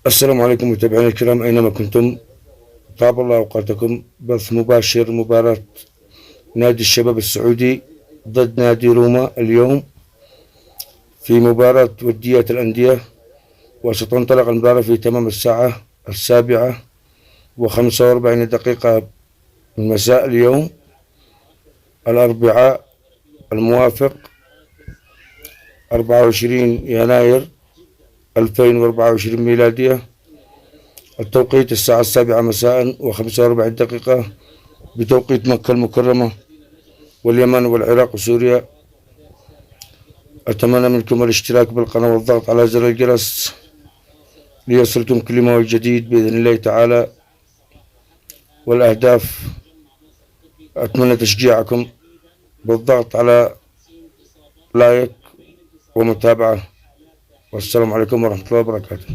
السلام عليكم متابعينا الكرام أينما كنتم. طاب الله أوقاتكم. بث مباشر مباراة نادي الشباب السعودي ضد نادي روما اليوم في مباراة ودية الأندية، وستنطلق المباراة في تمام الساعة 7:45 من مساء اليوم الأربعاء الموافق 24 يناير 2024 ميلادية. التوقيت الساعة 7 مساء و45 بتوقيت مكة المكرمة واليمن والعراق وسوريا. أتمنى منكم الاشتراك بالقناة والضغط على زر الجرس ليصلكم كل ما هو جديد بإذن الله تعالى. والأهداف أتمنى تشجيعكم بالضغط على لايك ومتابعة. والسلام عليكم ورحمة الله وبركاته.